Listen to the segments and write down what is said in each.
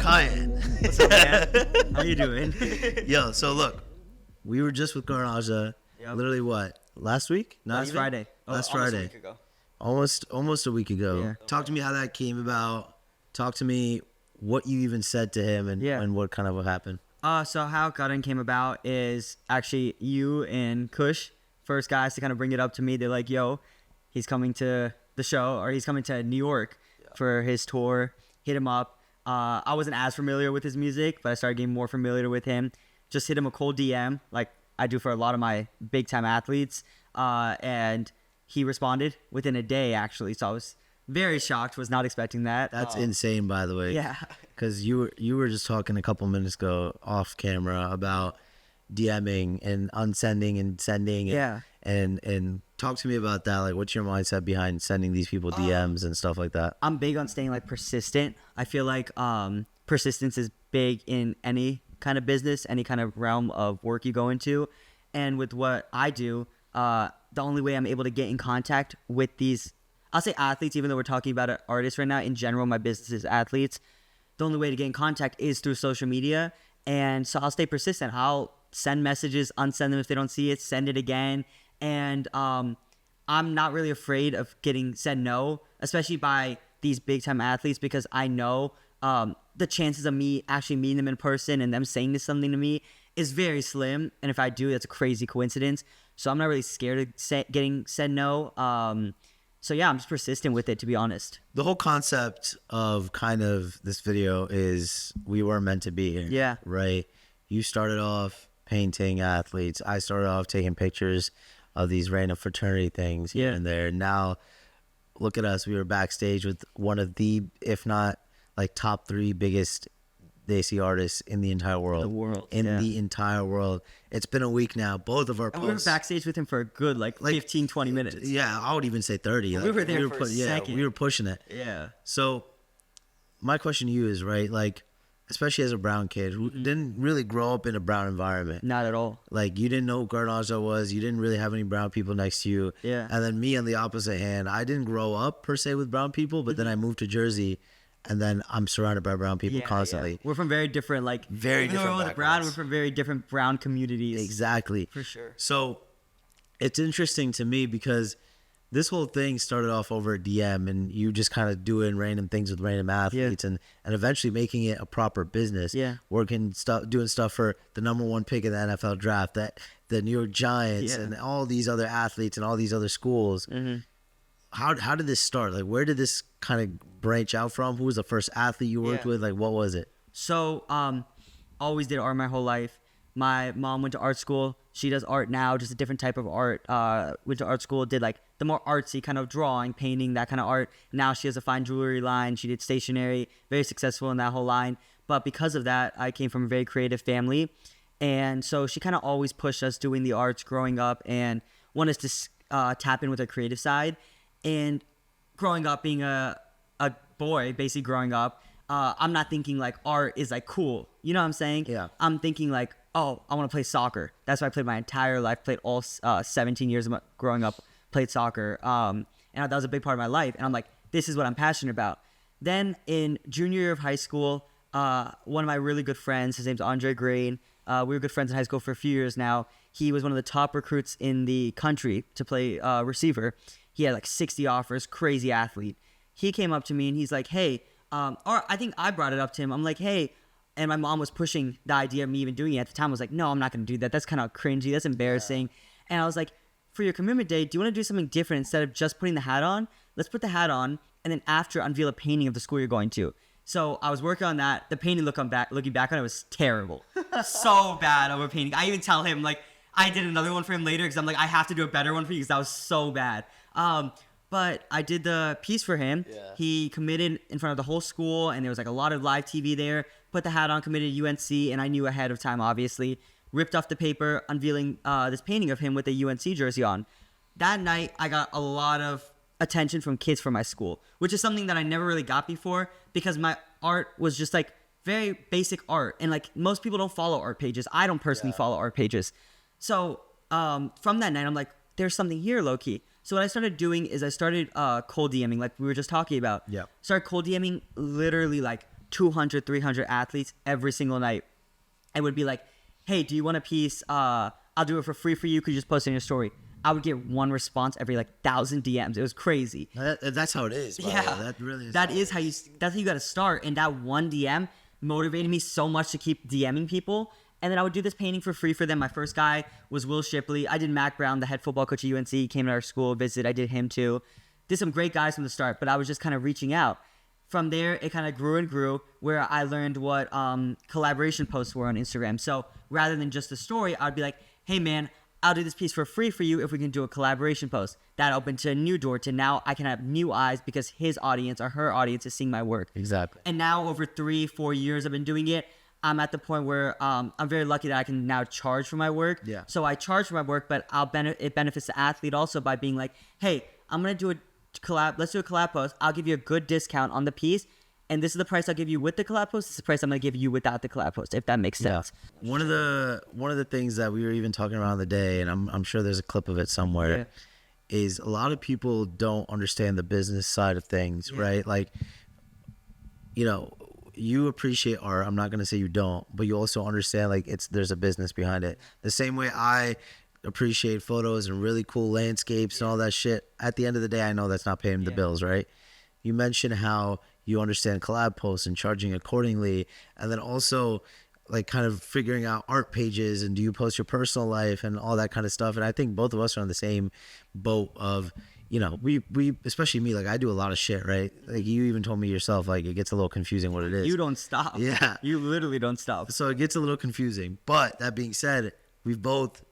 Kyan? What's up, man? How you doing? Yo, so look, we were just with Karan Aujla. Yep. Literally what? Last week? Not Last even? Friday. Last Almost Friday. a week ago. Almost a week ago. Yeah. Talk to me how that came about. Talk to me what you even said to him and what kind of what happened. So how Karan came about is actually you and Kush, first guys to kind of bring it up to me. They're like, yo, he's coming to the show, or he's coming to New York for his tour. Hit him up. I wasn't as familiar with his music, but I started getting more familiar with him. Just hit him a cold DM, like I do for a lot of my big time athletes. And he responded within a day, actually. So I was very shocked, was not expecting that. That's insane, by the way. Yeah. Because you were just talking a couple minutes ago off camera about DMing and unsending and sending. Yeah. And talk to me about that. Like, what's your mindset behind sending these people DMs and stuff like that? I'm big on staying like persistent. I feel like persistence is big in any kind of business, any kind of realm of work you go into. And with what I do, the only way I'm able to get in contact with these, I'll say athletes, even though we're talking about artists right now, in general, my business is athletes. The only way to get in contact is through social media. And so I'll stay persistent. I'll send messages, unsend them if they don't see it, send it again. And I'm not really afraid of getting said no, especially by these big time athletes, because I know the chances of me actually meeting them in person and them saying something to me is very slim. And if I do, that's a crazy coincidence. So I'm not really scared of getting said no. So yeah, I'm just persistent with it, to be honest. The whole concept of kind of this video is we were meant to be here. Yeah. Right? You started off painting athletes. I started off taking pictures of these random fraternity things here and there. Now, look at us. We were backstage with one of the, if not like top 3 biggest Desi artists in the entire world. The entire world. It's been a week now. Both of our and posts. we were backstage with him for a good like 15, 20 minutes. Yeah, I would even say 30. We were there for a second. We were pushing it. Yeah. So my question to you is, right, like, especially as a brown kid who didn't really grow up in a brown environment. Not at all. Like, you didn't know who Karan Aujla was. You didn't really have any brown people next to you. Yeah. And then me on the opposite hand, I didn't grow up per se with brown people, but then I moved to Jersey, and then I'm surrounded by brown people constantly. Yeah. We're from very different, like, Very even though different we're all brown, backgrounds. we're from very different brown communities. Exactly. For sure. So it's interesting to me because this whole thing started off over a DM, and you just kind of doing random things with random athletes and eventually making it a proper business. Yeah. Working stuff, doing stuff for the #1 pick in the NFL draft, that the New York Giants and all these other athletes and all these other schools. Mm-hmm. How did this start? Like, where did this kind of branch out from? Who was the first athlete you worked with? Like, what was it? So, always did art my whole life. My mom went to art school. She does art now, just a different type of art. Went to art school, did like the more artsy kind of drawing, painting, that kind of art. Now she has a fine jewelry line. She did stationery, very successful in that whole line. But because of that, I came from a very creative family. And so she kind of always pushed us doing the arts growing up and wanted us to tap in with our creative side. And growing up, being a boy, basically growing up, I'm not thinking like art is like cool. You know what I'm saying? Yeah. I'm thinking like, oh, I want to play soccer. That's why I played my entire life. Played all 17 years of growing up. Played soccer. And that was a big part of my life. And I'm like, this is what I'm passionate about. Then in junior year of high school, one of my really good friends, his name's Andre Green. We were good friends in high school for a few years now. He was one of the top recruits in the country to play receiver. He had like 60 offers, crazy athlete. He came up to me and he's like, hey, or I think I brought it up to him. I'm like, hey, and my mom was pushing the idea of me even doing it at the time. I was like, no, I'm not going to do that. That's kind of cringy. That's embarrassing. Yeah. And I was like, for your commitment day, do you want to do something different instead of just putting the hat on? Let's put the hat on and then after unveil a painting of the school you're going to. So I was working on that. The painting looking back on it was terrible. So bad of a painting. I even tell him, like, I did another one for him later because I'm like, I have to do a better one for you because that was so bad. But I did the piece for him. Yeah. He committed in front of the whole school, and there was like a lot of live TV there. Put the hat on, committed to UNC, and I knew ahead of time, obviously. Ripped off the paper, unveiling this painting of him with a UNC jersey on. That night, I got a lot of attention from kids from my school, which is something that I never really got before because my art was just like very basic art. And like most people don't follow art pages. I don't personally follow art pages. So from that night, I'm like, there's something here, low-key. So what I started doing is I started cold DMing, like we were just talking about. Yeah. Started cold DMing literally like 200, 300 athletes every single night. It would be like, hey, do you want a piece? I'll do it for free for you. Could you just post it in your story? I would get one response every 1,000 DMs. It was crazy. That's how it is. Yeah, that really is. That's how you got to start. And that one DM motivated me so much to keep DMing people. And then I would do this painting for free for them. My first guy was Will Shipley. I did Mac Brown, the head football coach at UNC. He came to our school, visited. I did him too. Did some great guys from the start, but I was just kind of reaching out. From there, it kind of grew and grew, where I learned what collaboration posts were on Instagram. So rather than just a story, I'd be like, hey man, I'll do this piece for free for you if we can do a collaboration post. That opened to a new door to now I can have new eyes because his audience or her audience is seeing my work. Exactly. And now over 3-4 years I've been doing it, I'm at the point where I'm very lucky that I can now charge for my work. Yeah. So I charge for my work, but it benefits the athlete also by being like, hey, I'm going to do a collab. Let's do a collab post. I'll give you a good discount on the piece. And this is the price I'll give you with the collab post. This is the price I'm going to give you without the collab post, if that makes sense. Yeah. One of the things that we were even talking about the day, and I'm sure there's a clip of it somewhere, is a lot of people don't understand the business side of things, right? Like, you appreciate art. I'm not going to say you don't, but you also understand there's a business behind it. The same way I appreciate photos and really cool landscapes and all that shit. At the end of the day, I know that's not paying the bills, right? You mentioned how you understand collab posts and charging accordingly, and then also kind of figuring out art pages and do you post your personal life and all that kind of stuff. And I think both of us are on the same boat of, we especially me, I do a lot of shit, right? You even told me yourself, it gets a little confusing what it is. You don't stop. Yeah. You literally don't stop. So it gets a little confusing. But that being said, we've both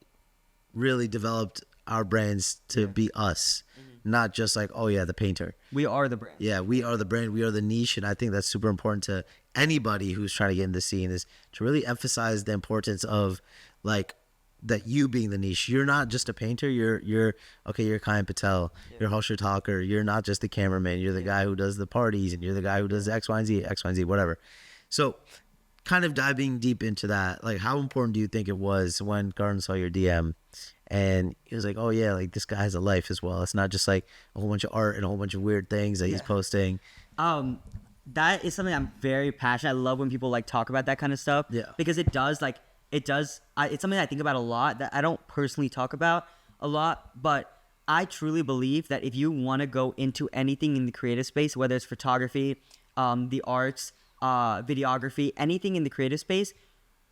really developed our brands to be us, not just the painter. We are the brand. Yeah, we are the brand. We are the niche. And I think that's super important to anybody who's trying to get in the scene, is to really emphasize the importance of that you being the niche. You're not just a painter. You're Kyan Patel. You're Harshil Thaker. You're not just the cameraman. You're the guy who does the parties, and you're the guy who does X, Y, and Z, whatever. So kind of diving deep into that, how important do you think it was when Karan saw your DM and he was like, oh yeah, this guy has a life as well. It's not just a whole bunch of art and a whole bunch of weird things that he's posting. That is something I'm very passionate. I love when people talk about that kind of stuff. Yeah. Because it does it's something that I think about a lot that I don't personally talk about a lot, but I truly believe that if you want to go into anything in the creative space, whether it's photography, the arts, videography, anything in the creative space,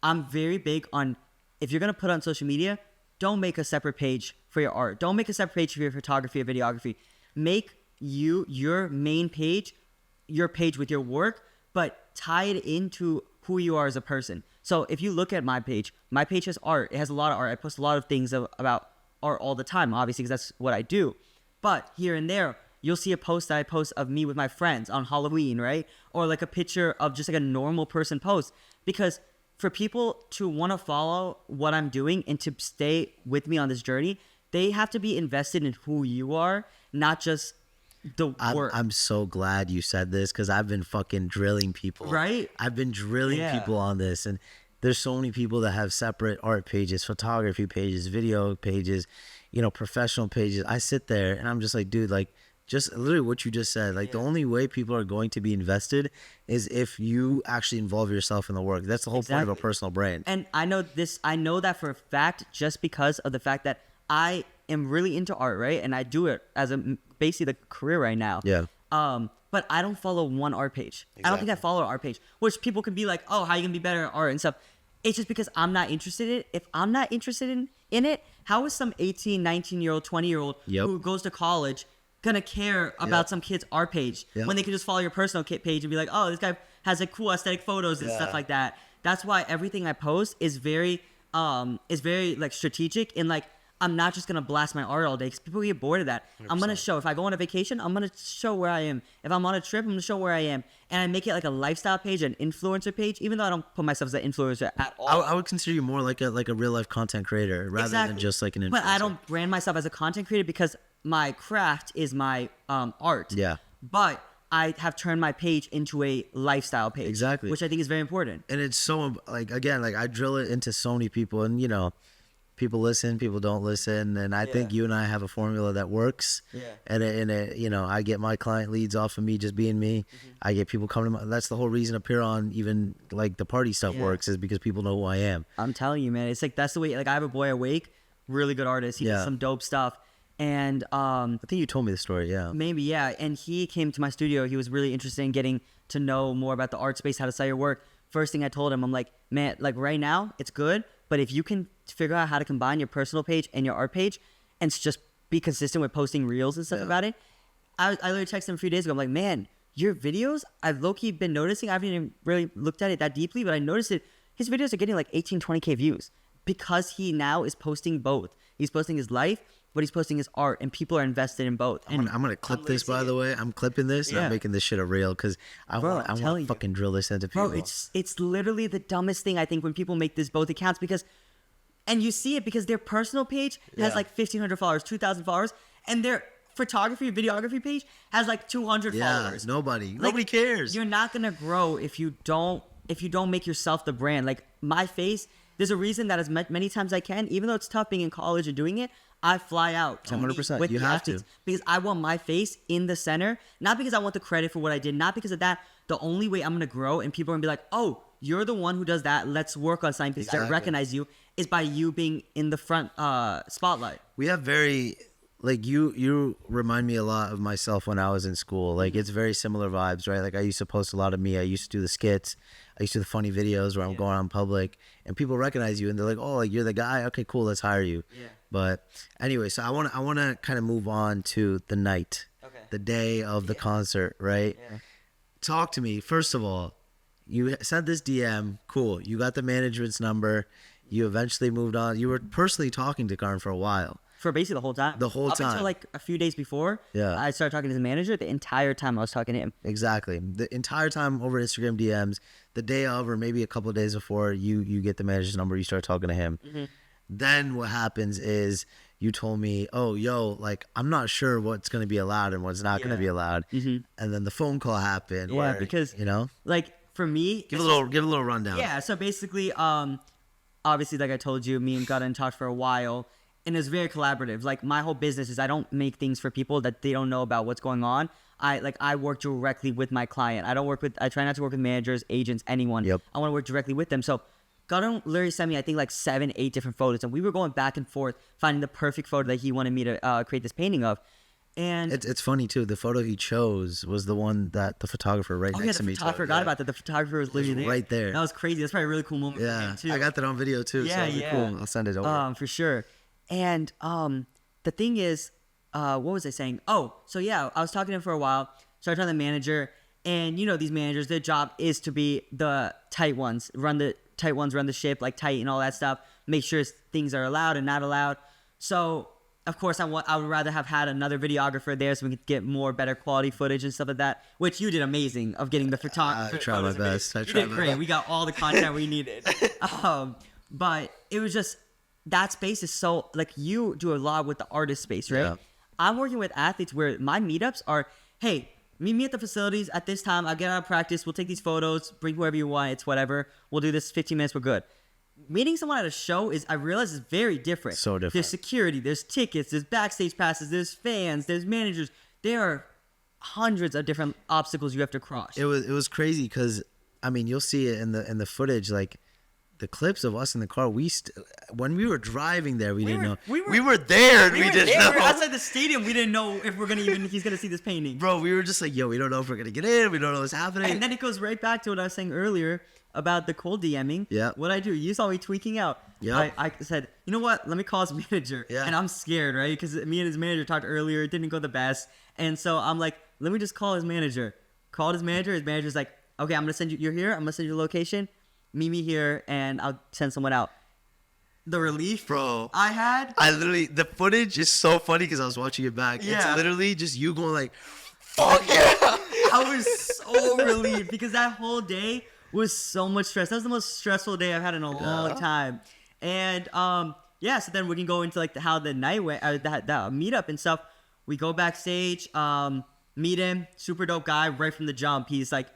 I'm very big on, if you're going to put on social media, don't make a separate page for your art. Don't make a separate page for your photography or videography. Make your main page, your page with your work, but tie it into who you are as a person. So if you look at my page has art. It has a lot of art. I post a lot of things about art all the time, obviously, because that's what I do. But here and there, you'll see a post that I post of me with my friends on Halloween, right? Or a picture of just a normal person post. Because for people to want to follow what I'm doing and to stay with me on this journey, they have to be invested in who you are, not just the work. I'm so glad you said this, because I've been fucking drilling people. Right? I've been drilling people on this, and there's so many people that have separate art pages, photography pages, video pages, professional pages. I sit there and I'm just dude, just literally what you just said. The only way people are going to be invested is if you actually involve yourself in the work. That's the whole point of a personal brand. And I know that for a fact, just because of the fact that I am really into art, right? And I do it as basically the career right now. Yeah. But I don't follow one art page. Exactly. I don't think I follow an art page, which people can be like, oh, how are you going to be better at art and stuff? It's just because I'm not interested in it. If I'm not interested in it, how is some 18, 19-year-old, 20-year-old who goes to college gonna care about some kid's art page when they can just follow your personal page and be like, oh, this guy has cool aesthetic photos and stuff like that? That's why everything I post is very strategic, and I'm not just gonna blast my art all day, because people get bored of that. 100%. I'm gonna show, if I go on a vacation, I'm gonna show where I am. If I'm on a trip, I'm gonna show where I am, and I make it a lifestyle page, an influencer page, even though I don't put myself as an influencer at all. I would consider you more like a real life content creator rather than just an influencer. But I don't brand myself as a content creator because my craft is my art. Yeah. But I have turned my page into a lifestyle page. Exactly. Which I think is very important. And it's so, again, I drill it into so many people, and people listen, people don't listen, and I think you and I have a formula that works. Yeah. And you know, I get my client leads off of me just being me. I get people coming to that's the whole reason Appearon, even like the party stuff works, is because people know who I am. I'm telling you, man, it's like that's the way. Like I have a boy awake, really good artist. He does some dope stuff, and I think you told me the story. Yeah. maybe and he came to my studio. He was really interested in getting to know more about the art space, how to sell your work. First thing I told him, I'm like, man, like right now it's good, but if you can figure out how to combine your personal page and your art page and just be consistent with posting reels and stuff about it. I literally texted him a few days ago. I'm like, man, your videos, I've low-key been noticing. I haven't even really looked at it that deeply, but I noticed it. His videos are getting like 18, 20K views because he now is posting both. He's posting his life, but he's posting his art, and people are invested in both. And I'm gonna clip this, by the way. I'm clipping this, and I'm making this shit a reel because I want to fucking drill this into people. Bro, it's literally the dumbest thing, I think, when people make this both accounts because, and you see it because their personal page has like 1,500 followers, 2,000 followers, and their photography, videography page has like 200 followers. Nobody cares. You're not gonna grow if you don't make yourself the brand. Like my face, there's a reason that as many times I can, even though it's tough being in college and doing it, I fly out to 100%. with You the have athletes to. because I want my face in the center, not because I want the credit for what I did, not because of that. The only way I'm gonna grow and people are gonna be like, oh, you're the one who does that. Let's work on something because I recognize you is by you being in the front spotlight. We have very like you remind me a lot of myself when I was in school. Like it's very similar vibes, right? Like I used to post a lot of me. I used to do the skits. I used to do the funny videos where I'm going out in public and people recognize you and they're like, oh, like you're the guy. Okay, cool. Let's hire you. Yeah. But anyway, so I want to kind of move on to the night, the day of the concert, right? Yeah. Talk to me. First of all, you sent this DM. Cool. You got the management's number. You eventually moved on. You were personally talking to Karan for a while. For basically the whole time. Up until like a few days before, I started talking to the manager. The entire time I was talking to him. Exactly. The entire time over Instagram DMs, the day of or maybe a couple of days before, you get the manager's number, you start talking to him. Mm-hmm. Then what happens is you told me, oh, yo, like, I'm not sure what's going to be allowed and what's not going to be allowed. Mm-hmm. And then the phone call happened. Yeah, where, because, you know, like, for me. Give a little rundown. Yeah, so basically, obviously, like I told you, me and got in touch for a while. And it's very collaborative. Like my whole business is I don't make things for people that they don't know about what's going on. I work directly with my client. I try not to work with managers, agents, anyone. Yep. I want to work directly with them. So Karan literally sent me, I think, like 7, 8 different photos. And we were going back and forth, finding the perfect photo that he wanted me to create this painting of. And it's funny, too. The photo he chose was the one that the photographer next to me took. I forgot about that. The photographer was literally there. Right there. That was crazy. That's probably a really cool moment for him, too. I got that on video, too. Yeah, so cool. I'll send it over. For sure. And the thing is, what was I saying? Oh, so yeah, I was talking to him for a while. Started talking to the manager. And, you know, these managers, their job is to be the tight ones, run the ship, like tight and all that stuff. Make sure things are allowed and not allowed. So, of course, I would rather have had another videographer there so we could get more better quality footage and stuff like that, which you did amazing of getting the photographer. I tried my best. You did great. We got all the content we needed. But it was just, that space is so, like, you do a lot with the artist space, right? Yeah. I'm working with athletes where my meetups are, hey, meet me at the facilities at this time. I'll get out of practice. We'll take these photos. Bring whoever you want. It's whatever. We'll do this 15 minutes. We're good. Meeting someone at a show I realize is very different. So different. There's security. There's tickets. There's backstage passes. There's fans. There's managers. There are hundreds of different obstacles you have to cross. It was crazy because, I mean, you'll see it in the footage, like, the clips of us in the car, when we were driving there, we didn't know. We were there and we didn't know. We were outside the stadium. We didn't know if he's going to see this painting. Bro, we were just like, yo, we don't know if we're going to get in. We don't know what's happening. And then it goes right back to what I was saying earlier about the cold DMing. Yeah. What I do, you saw me tweaking out. Yeah. I said, you know what? Let me call his manager. Yeah. And I'm scared, right? Because me and his manager talked earlier. It didn't go the best. And so I'm like, let me just call his manager. Called his manager. His manager's like, okay, I'm going to send you. You're here. I'm going to send you the location. Meet me here, and I'll send someone out. The relief, bro, I literally, the footage is so funny because I was watching it back. Yeah. It's literally just you going like, fuck yeah. I was so relieved because that whole day was so much stress. That was the most stressful day I've had in a long time. And so then we can go into like how the night went, the meetup and stuff. We go backstage, meet him, super dope guy right from the jump. He's like,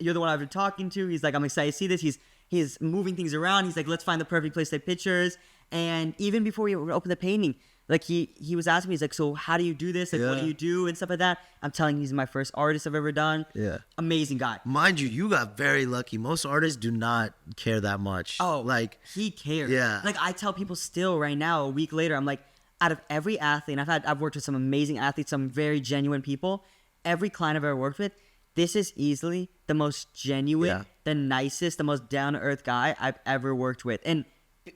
you're the one I've been talking to. He's like, I'm excited to see this. He's moving things around. He's like, let's find the perfect place to take pictures. And even before we opened the painting, like he was asking me, he's like, so how do you do this? Like, what do you do? And stuff like that. I'm telling you, he's my first artist I've ever done. Yeah. Amazing guy. Mind you got very lucky. Most artists do not care that much. Oh, like he cares. Yeah. Like I tell people still right now, a week later, I'm like, out of every athlete, and I've worked with some amazing athletes, some very genuine people. Every client I've ever worked with, this is easily the most genuine, the nicest, the most down to earth guy I've ever worked with. And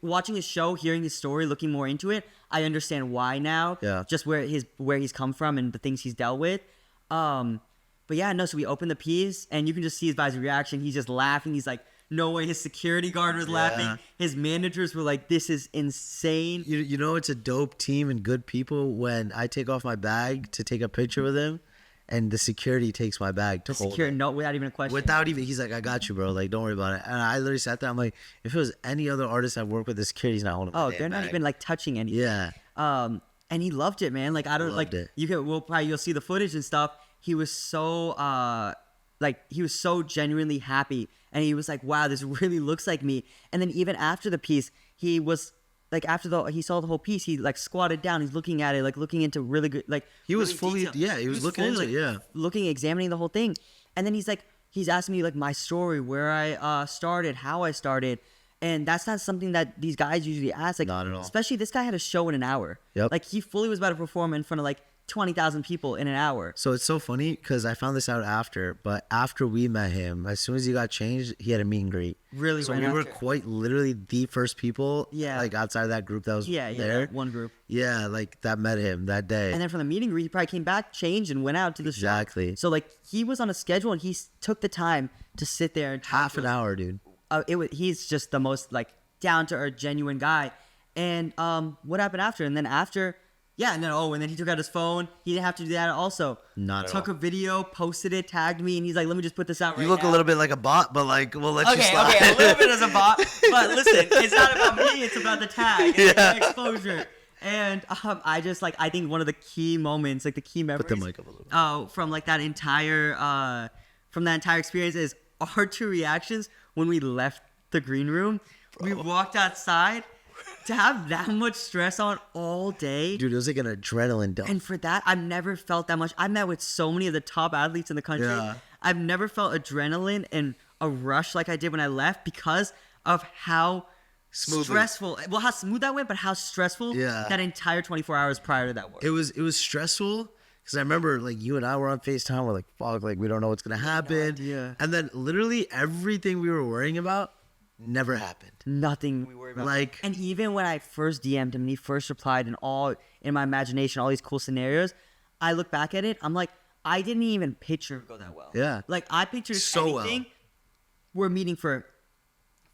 watching his show, hearing his story, looking more into it, I understand why now. Yeah. Just where he's come from and the things he's dealt with. But yeah, no. So we opened the piece, and you can just see his guy's reaction. He's just laughing. He's like, no way. His security guard was laughing. His managers were like, this is insane. You know, it's a dope team and good people when I take off my bag to take a picture with him, and the security takes my bag to hold it. No, without even a question. He's like, I got you, bro. Like, don't worry about it. And I literally sat there. I'm like, if it was any other artist I work with, the security's not holding my they're not bag. even like touching anything. Yeah. And he loved it, man. Like I don't Loved like it. you'll see the footage and stuff. He was so genuinely happy, and he was like, wow, this really looks like me. And then even after the piece, he was like, he saw the whole piece, he like squatted down, he's looking at it, like looking into really good, like He was really fully, detailed. he was looking into it, yeah. Looking, examining the whole thing. And then he's asking me like my story, where I started, how I started. And that's not something that these guys usually ask. Like, not at all. Especially this guy had a show in an hour. Yep. Like he fully was about to perform in front of like 20,000 people in an hour. So it's so funny because I found this out after, but after we met him, as soon as he got changed, he had a meet and greet. Really? So right we were after. quite literally the first people, like outside of that group that was there. that one group. Yeah, like that met him that day. And then from the meet and greet, he probably came back, changed, and went out to the show. Exactly. So like he was on a schedule, and he took the time to sit there and half an hour, dude. He's just the most like down to earth, genuine guy. And what happened after? And then after. Yeah, and then he took out his phone. He didn't have to do that also. Not at Took a video, posted it, tagged me, and he's like, let me just put this out right now. You look a little bit like a bot, but like, we'll let you slide. Okay, a little bit as a bot. But listen, it's not about me, it's about the tag. It's the exposure. And I think one of the key moments, like the key memories. Put the mic up a little bit. From like that entire experience is our two reactions when we left the green room. Bro. We walked outside. To have that much stress on all day. Dude, it was like an adrenaline dump. And for that, I've never felt that much. I've met with so many of the top athletes in the country. Yeah. I've never felt adrenaline and a rush like I did when I left because of how stressful. Well, how smooth that went, but how stressful that entire 24 hours prior to that was. It was stressful because I remember like you and I were on FaceTime. We're like, fuck, like we don't know what's going to happen. No, and then literally everything we were worrying about never happened. Nothing we worried about. Like, and even when I first DM'd him and he first replied and all in my imagination, all these cool scenarios, I look back at it, I'm like, I didn't even picture it go that well. Yeah. Like I pictured so anything. well. We're meeting for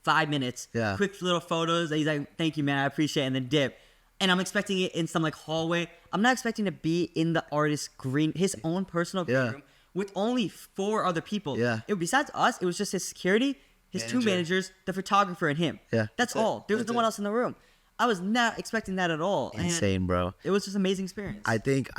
5 minutes. Yeah. Quick little photos. He's like, thank you, man. I appreciate it. And then dip. And I'm expecting it in some like hallway. I'm not expecting to be in the artist's his own personal green room with only 4 other people. Yeah. Besides us, it was just his security, his 2 managers, the photographer, and him. Yeah. That's all. There was no one else in the room. I was not expecting that at all. Insane, bro. It was just an amazing experience. I think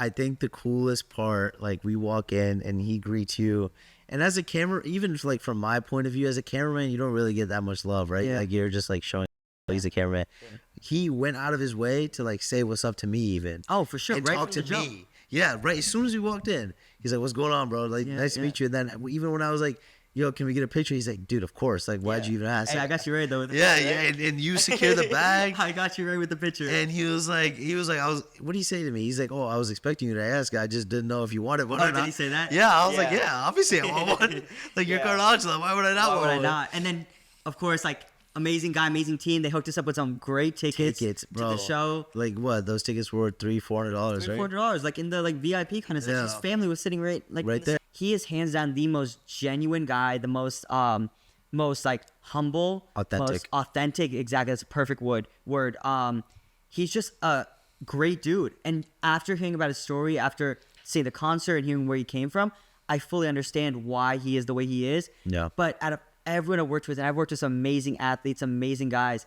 the coolest part, like we walk in and he greets you. And as a camera, even like from my point of view as a cameraman, you don't really get that much love, right? Yeah. Like you're just like showing he's a cameraman. Yeah. He went out of his way to like say what's up to me even. Oh, for sure. And right talk from to the me. jump. Yeah, right. As soon as we walked in, he's like, what's going on, bro? Like, nice to meet you. And then even when I was like, yo, can we get a picture? He's like, dude, of course. Like, why'd you even ask? Hey, I got you ready though. With the picture. And you secure the bag. I got you ready with the picture. And he was like, what did he say to me? He's like, oh, I was expecting you to ask. I just didn't know if you wanted one or not. Did he say that? Yeah, I was like, yeah, obviously I want one. Like, you're Karan Aujla. Why would I not want one? Why would I not? And then, of course, like, amazing guy, amazing team. They hooked us up with some great tickets bro. to the show. Like what? Those tickets were $300-$400, right? $400, like in the like VIP kind of section. His family was sitting right there. He is hands down the most genuine guy, the most like humble, most authentic. Exactly, that's a perfect word. He's just a great dude. And after hearing about his story, after seeing the concert and hearing where he came from, I fully understand why he is the way he is. Yeah. But out of everyone I worked with, and I've worked with some amazing athletes, amazing guys,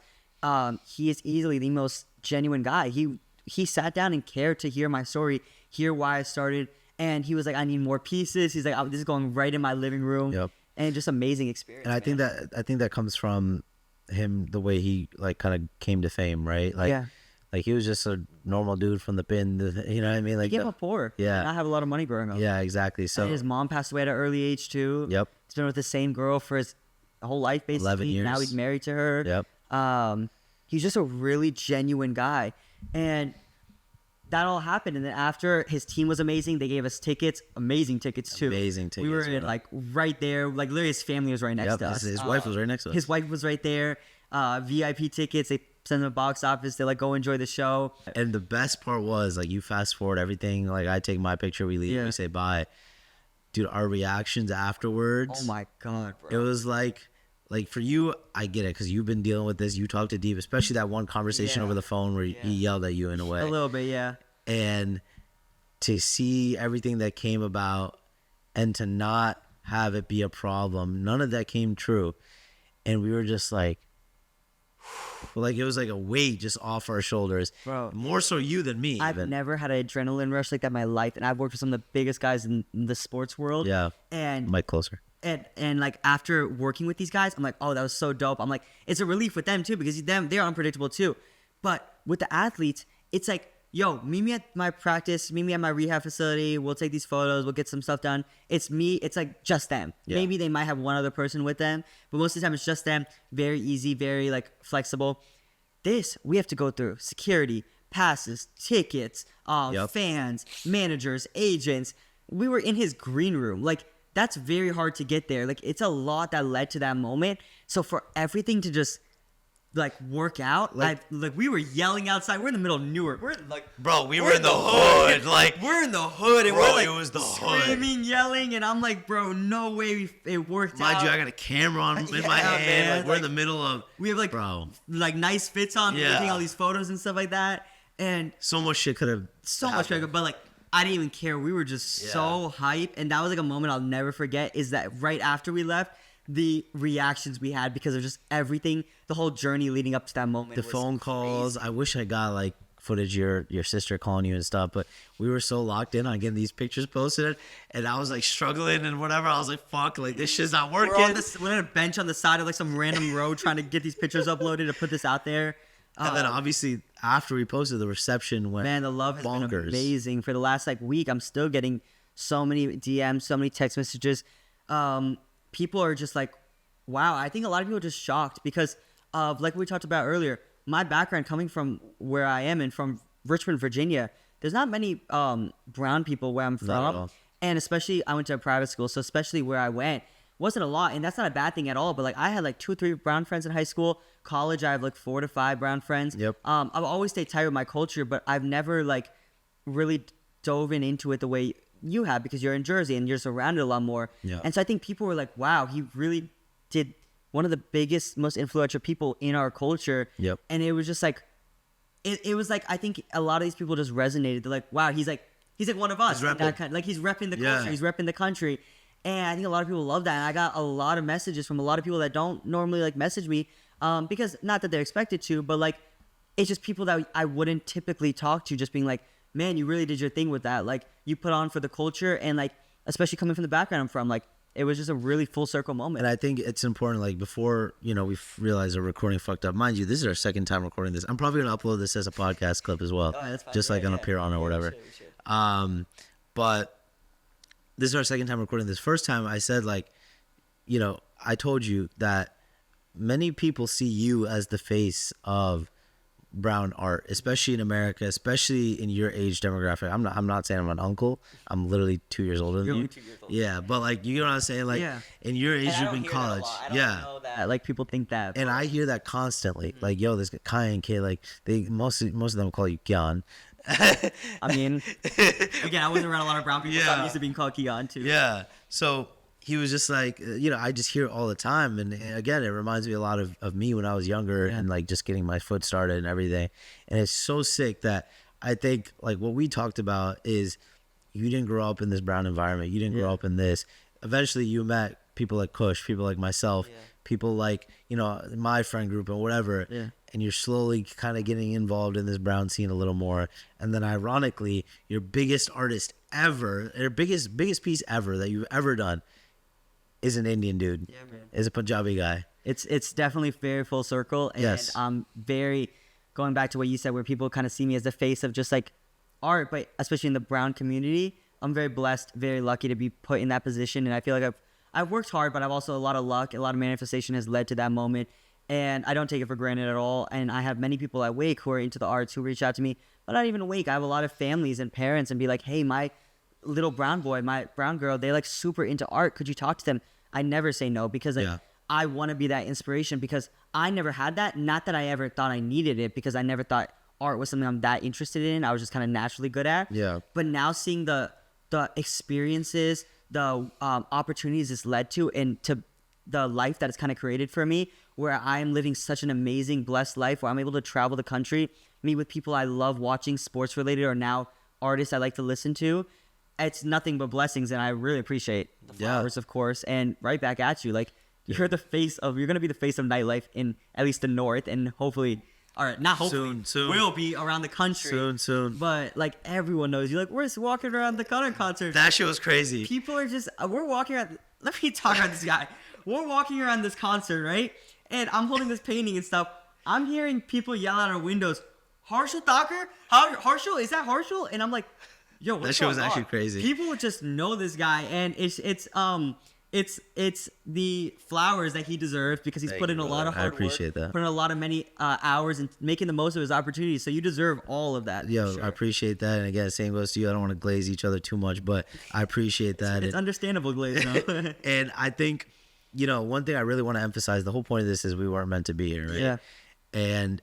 he is easily the most genuine guy. He sat down and cared to hear my story, hear why I started, and he was like, I need more pieces. He's like, this is going right in my living room. Yep. And just amazing experience. And I think that comes from him the way he like kind of came to fame, right? Like, Yeah. like he was just a normal dude from the bin. You know what I mean? Like, He came up poor. Yeah. Did not have a lot of money growing up. yeah, exactly. So And his mom passed away at an early age too. Yep. He's been with the same girl for his whole life, basically. 11 years. Now he's married to her. Yep. He's just a really genuine guy. And that all happened. And then after, his team was amazing. They gave us tickets, amazing tickets too. Amazing We were tickets, bro. like right there. Like literally his family was right next Yep. to us. His wife was right next to us. His wife was right there. VIP tickets. They send them to the box office. They like go enjoy the show. And the best part was like you fast forward everything. Like I take my picture, we leave, Yeah. we say bye. Dude, our reactions afterwards. Oh my God, bro. It was like for you, I get it because you've been dealing with this. You talked to Deep, especially that one conversation Yeah. over the phone where he yelled at you in a way. A little bit, yeah. And to see everything that came about and to not have it be a problem, none of that came true. And we were just like it was like a weight just off our shoulders. Bro. More so you than me. I've even. never had an adrenaline rush like that in my life, and I've worked with some of the biggest guys in the sports world. Yeah. And Mic closer. and like after working with these guys, I'm like, oh, that was so dope. I'm like, it's a relief with them too because they're unpredictable too. But with the athletes, it's like, yo, meet me at my practice, meet me at my rehab facility. We'll take these photos. We'll get some stuff done. It's me. It's like just them. Yeah. Maybe they might have one other person with them, but most of the time it's just them. Very easy, very like flexible. This we have to go through security, passes, tickets, Yep. fans, managers, agents. We were in his green room. Like that's very hard to get there. Like it's a lot that led to that moment. So for everything to just like work out, like we were yelling outside. We're in the middle of Newark. We're like, Bro, we we're were in the hood. Like, we're in the hood, and Bro, we're like it was the hood. screaming, yelling, and I'm like, bro, no way it worked out. mind you, I got a camera on in Yeah, my hand. man, Like, we're in like, the middle of. we have like Bro, like nice fits on, Yeah. taking all these photos and stuff like that, and so much shit could have. so much bigger, but like I didn't even care. We were just so hype, and that was like a moment I'll never forget. Is that right after we left, the reactions we had because of just everything, the whole journey leading up to that moment. The was phone calls. I wish I got like footage of your sister calling you and stuff, but we were so locked in on getting these pictures posted, and I was like struggling and whatever. I was like, fuck, like this shit's not working. We're on a bench on the side of like some random road trying to get these pictures uploaded to put this out there. And then obviously after we posted, the reception went Man, the love has been bonkers. amazing. For the last like week, I'm still getting so many DMs, so many text messages. People are just like, wow. I think a lot of people are just shocked because of like we talked about earlier, my background coming from where I am and from Richmond, Virginia. There's not many brown people where I'm Not at from, all. and especially I went to a private school, so especially where I went wasn't a lot, and that's not a bad thing at all. But like I had like 2 or 3 brown friends in high school. College, I have like 4 to 5 brown friends. Yep. I've always stayed tight with my culture, but I've never like really dove into it the way you have because you're in Jersey and you're surrounded a lot more. Yeah. And so I think people were like, wow, he really did one of the biggest, most influential people in our culture. Yep. And it was just like, it was like, I think a lot of these people just resonated. They're like, wow, he's like one of us. He's repping. Like he's repping the Yeah. culture. He's repping the country. And I think a lot of people love that. And I got a lot of messages from a lot of people that don't normally like message me because not that they're expected to, but like it's just people that I wouldn't typically talk to, just being like, man, you really did your thing with that. Like you put on for the culture, and like especially coming from the background I'm from, like it was just a really full circle moment. And I think it's important, like before, we realized our recording fucked up. Mind you, this is our second time recording this. I'm probably gonna upload this as a podcast clip as well, Oh, that's fine. just like Yeah, on yeah. Appear On or whatever. We should. But this is our second time recording this. First time I said like, I told you that many people see you as the face of brown art, especially in America, especially in your age demographic. I'm not saying I'm an uncle. I'm literally 2 years older than You're you. only 2 years older. Yeah, but like you know what I'm saying? Like Yeah. in your age And I group don't in hear that a college. lot. I don't Yeah. know that. Like people think that. And I hear that constantly. Like, yo, this Kyan kid, like most of them call you Kyan. I mean, again, I wasn't around a lot of brown people, so I'm Yeah. used to being called Keon too. Yeah. So he was just like, I just hear it all the time. And again, it reminds me a lot of me when I was younger and like just getting my foot started and everything. And it's so sick that I think like what we talked about is you didn't grow up in this brown environment. You didn't grow up in this. Eventually you met people like Kush, people like myself, people like, my friend group and whatever. Yeah. And you're slowly kind of getting involved in this brown scene a little more. And then ironically, your biggest artist ever, or biggest piece ever that you've ever done is an Indian dude. Yeah, man. Is a Punjabi guy. It's definitely very full circle. And Yes. I'm very, going back to what you said, where people kind of see me as the face of just like art, but especially in the brown community, I'm very blessed, very lucky to be put in that position. And I feel like I've worked hard, but I've also a lot of luck, a lot of manifestation has led to that moment. And I don't take it for granted at all. And I have many people at Wake who are into the arts who reach out to me, but not even Wake. I have a lot of families and parents and be like, hey, my little brown boy, my brown girl, they like super into art. Could you talk to them? I never say no because like, I want to be that inspiration because I never had that. Not that I ever thought I needed it because I never thought art was something I'm that interested in. I was just kind of naturally good at. Yeah. But now seeing the experiences, the opportunities it's led to, and to the life that it's kind of created for me, where I am living such an amazing, blessed life where I'm able to travel the country, meet with people I love watching, sports related, or now artists I like to listen to. It's nothing but blessings, and I really appreciate the flowers, of course. And right back at you, like you're the face of, you're gonna be the face of nightlife in at least the North, and hopefully, all right, not hopefully, soon will be around the country soon. But like everyone knows, you're like, we're just walking around the Karan concert. That shit was crazy. People are just, we're walking around. Let me talk about this guy. We're walking around this concert, right? And I'm holding this painting and stuff. I'm hearing people yell out our windows, Harshil Thaker? Harshil? Is that Harshil? And I'm like, yo, what's That shit was going on? actually crazy. People would just know this guy, and it's the flowers that he deserves because he's put in a lot of hard work. I appreciate that. Put in a lot of many hours and making the most of his opportunities. So you deserve all of that. Yo, sure. I appreciate that. And again, same goes to you. I don't want to glaze each other too much, but I appreciate that. It's understandable, Glaze. No? And I think, one thing I really want to emphasize, the whole point of this is we weren't meant to be here, right? Yeah. And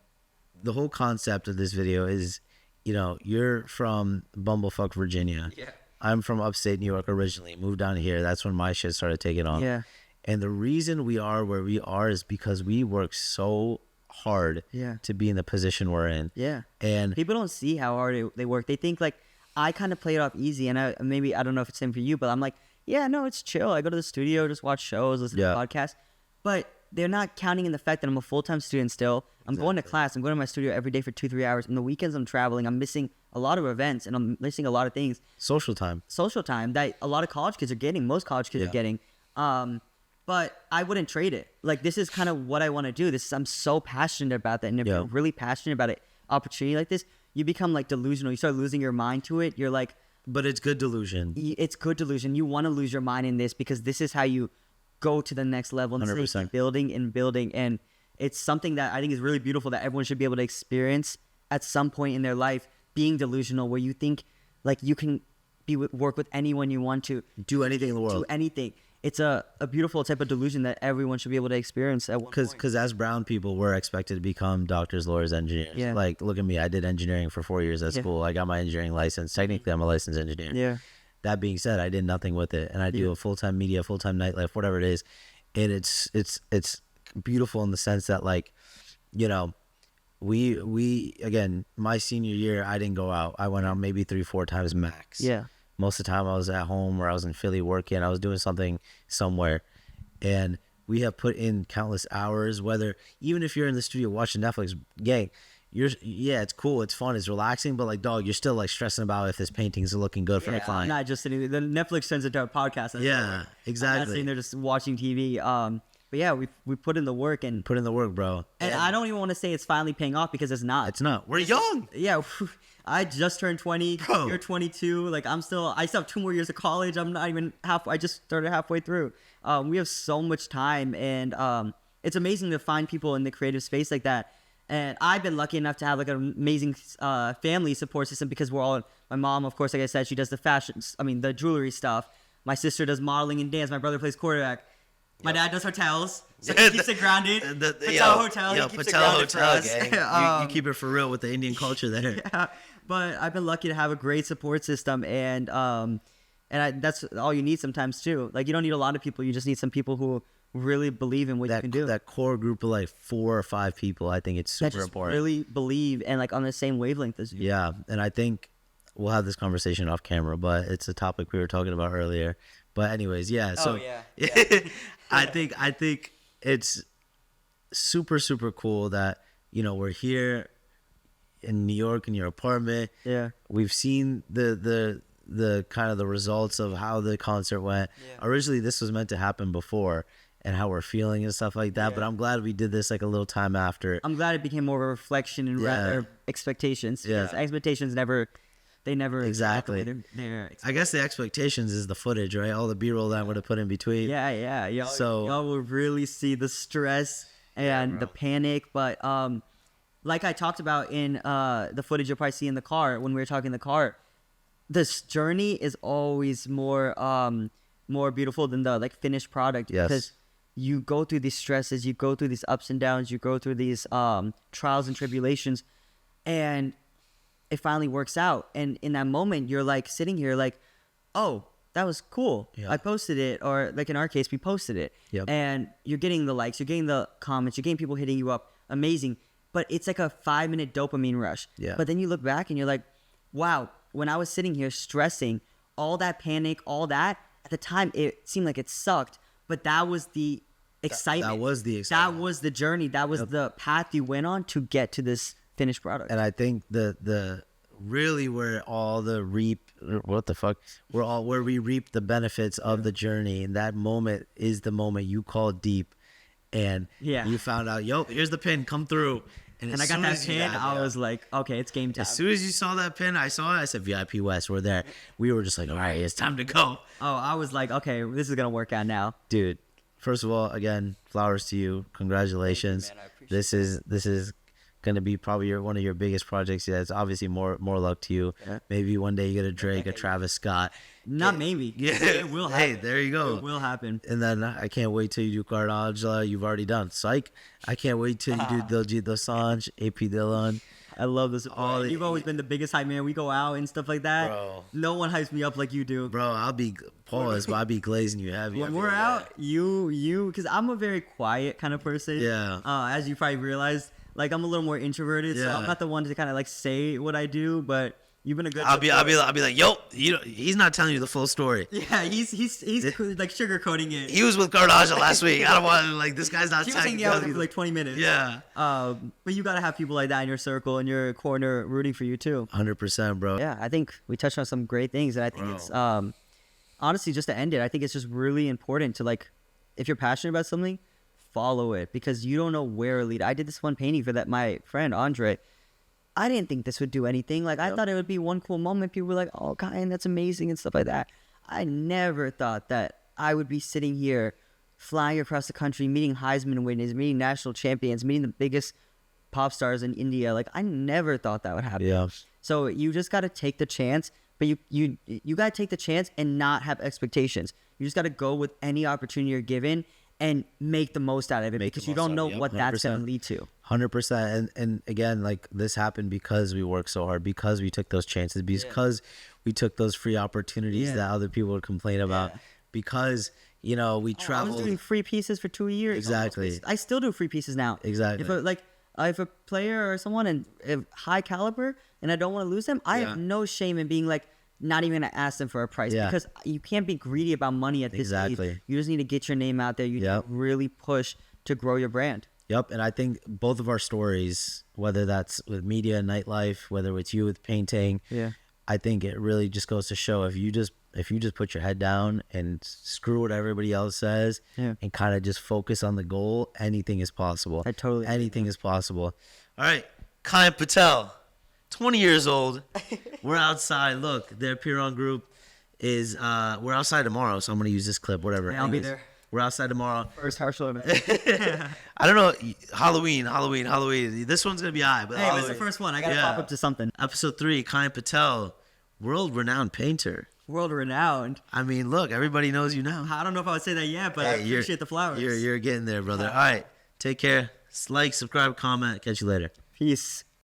the whole concept of this video is, you're from Bumblefuck, Virginia. Yeah. I'm from upstate New York originally. Moved down here. That's when my shit started taking off. Yeah. And the reason we are where we are is because we work so hard to be in the position we're in. Yeah. And people don't see how hard they work. They think like I kind of play it off easy, and I don't know if it's the same for you, but I'm like, yeah, no, it's chill. I go to the studio, just watch shows, listen to podcasts. But they're not counting in the fact that I'm a full-time student still. I'm going to class. I'm going to my studio every day for 2-3 hours. On the weekends, I'm traveling. I'm missing a lot of events, and I'm missing a lot of things. Social time that a lot of college kids are getting. Most college kids are getting. But I wouldn't trade it. Like, this is kind of what I want to do. I'm so passionate about that. And if you're really passionate about it, opportunity like this, you become like delusional. You start losing your mind to it. You're like, but it's good delusion. It's good delusion. You want to lose your mind in this because this is how you go to the next level. And 100%. Building and building. And it's something that I think is really beautiful that everyone should be able to experience at some point in their life, being delusional, where you think like you can work with anyone you want to. Do anything in the world. Do anything. It's a beautiful type of delusion that everyone should be able to experience at one point. Because as brown people, we're expected to become doctors, lawyers, engineers. Yeah. Like, look at me. I did engineering for 4 years at school. I got my engineering license. Technically, I'm a licensed engineer. Yeah. That being said, I did nothing with it. And I do a full-time media, full-time nightlife, whatever it is. And it's beautiful in the sense that, like, we again, my senior year, I didn't go out. I went out maybe 3-4 times max. Yeah. Most of the time I was at home or I was in Philly working. I was doing something somewhere. And we have put in countless hours, whether even if you're in the studio watching Netflix, gang, it's cool, it's fun, it's relaxing, but like, dog, you're still like stressing about if this painting's looking good for the client. Not just sitting. The Netflix turns into a podcast. Exactly. I'm not sitting there just watching TV. But yeah, we put in the work and put in the work, bro. And I don't even want to say it's finally paying off because it's not. It's not. We're young. Yeah. I just turned 20. Bro. You're 22. Like I still have 2 more years of college. I'm not even I just started halfway through. We have so much time, and it's amazing to find people in the creative space like that. And I've been lucky enough to have like an amazing family support system because we're all. My mom, of course, like I said, she does the jewelry stuff. My sister does modeling and dance. My brother plays quarterback. My dad does hotels, so he keeps it grounded. Patel Hotel, he keeps it grounded for us. You keep it for real with the Indian culture there. Yeah, but I've been lucky to have a great support system, and that's all you need sometimes too. Like, you don't need a lot of people; you just need some people who really believe in what you can do. That core group of like 4 or 5 people, I think it's super important. Really believe and like on the same wavelength as you. Yeah, and I think we'll have this conversation off camera, but it's a topic we were talking about earlier. But anyways, yeah. So I think it's super, super cool that, we're here in New York in your apartment. Yeah. We've seen the kind of the results of how the concert went. Yeah. Originally, this was meant to happen before, and how we're feeling and stuff like that. But I'm glad we did this like a little time after. I'm glad it became more of a reflection and rather expectations. Yeah. Because expectations never Exactly. They're I guess the expectations is the footage, right? All the B-roll that I'm going to put in between. yeah. Y'all will really see the stress and the panic. But like I talked about in the footage you'll probably see in the car when we were talking in the car, this journey is always more beautiful than the like finished product. Yes. Because you go through these stresses, you go through these ups and downs, you go through these trials and tribulations, and it finally works out. And in that moment, you're like sitting here like, oh, that was cool. Yeah. I posted it. Or like in our case, we posted it. Yep. And you're getting the likes, you're getting the comments, you're getting people hitting you up. Amazing. But it's like a 5-minute dopamine rush. Yeah. But then you look back and you're like, wow, when I was sitting here stressing, all that panic, all that, at the time, it seemed like it sucked. But that was the excitement. That was the excitement. That was the journey. That was the path you went on to get to this finished product. And I think the really where all the where we reap the benefits of the journey, and that moment is the moment you call deep, and you found out, yo, here's the pin, come through. And I got that pin. I was like, okay, it's game time. As soon as you saw that pin, I said VIP West, we're there. We were just like, all right, it's time to go. Oh, I was like, okay, this is gonna work out now, dude. First of all, again, flowers to you. Congratulations. Thank you, man. I appreciate This is gonna be probably one of your biggest projects. Yeah, it's obviously more luck to you. Yeah. Maybe one day you get a Drake, a Travis Scott. Not maybe. Yeah, It will happen. Hey, there you go. It will happen. And then I can't wait till you do Karan Aujla. You've already done Psych. I can't wait till you do Diljit Dosanjh, AP Dillon. I love this. You've always been the biggest hype man. We go out and stuff like that. Bro. No one hypes me up like you do. Bro, I'll be glazing you heavy. When we're out, you, because I'm a very quiet kind of person. Yeah. As you probably realized, like I'm a little more introverted, so I'm not the one to kind of like say what I do, but you've been a good. I'll be like, yo, he's not telling you the full story. Yeah, he's like sugarcoating it. He was with Karan Aujla last week. I don't want this guy's not. He was hanging out with you for like 20 minutes. Yeah. But you gotta have people like that in your circle, in your corner, rooting for you too. 100%, bro. Yeah, I think we touched on some great things, and I think it's honestly, just to end it, I think it's just really important to, like, if you're passionate about something, follow it, because you don't know where it'll lead. I did this one painting for my friend Andre. I didn't think this would do anything. Like, I thought it would be one cool moment. People were like, oh, Kyan, that's amazing and stuff like that. I never thought that I would be sitting here flying across the country, meeting Heisman winners, meeting national champions, meeting the biggest pop stars in India. Like, I never thought that would happen. Yeah. So you just got to take the chance, but you got to take the chance and not have expectations. You just got to go with any opportunity you're given and make the most out of it, because you don't know what that's going to lead to. 100%. And again, like, this happened because we worked so hard, because we took those chances, because we took those free opportunities that other people would complain about, because, we traveled. I was doing free pieces for 2 years. Exactly. I still do free pieces now. Exactly. If a player or someone in high caliber and I don't want to lose them, I have no shame in being like, not even going to ask them for a price, because you can't be greedy about money at this age. You just need to get your name out there. You need to really push to grow your brand. Yep. And I think both of our stories, whether that's with media, nightlife, whether it's you with painting, I think it really just goes to show, if you just put your head down and screw what everybody else says and kind of just focus on the goal, anything is possible. Anything is possible. All right. Kyan Patel, 20 years old. We're outside. Look, their Piron group is, we're outside tomorrow, so I'm going to use this clip, whatever. Yeah, I'll be there. We're outside tomorrow. First Harshil. I don't know. Halloween. This one's going to be high. But hey, it's the first one. I got to pop up to something. Episode 3, Kyan Patel, world-renowned painter. World-renowned. I mean, look, everybody knows you now. I don't know if I would say that yet, but I appreciate the flowers. You're getting there, brother. All right. Take care. Like, subscribe, comment. Catch you later. Peace.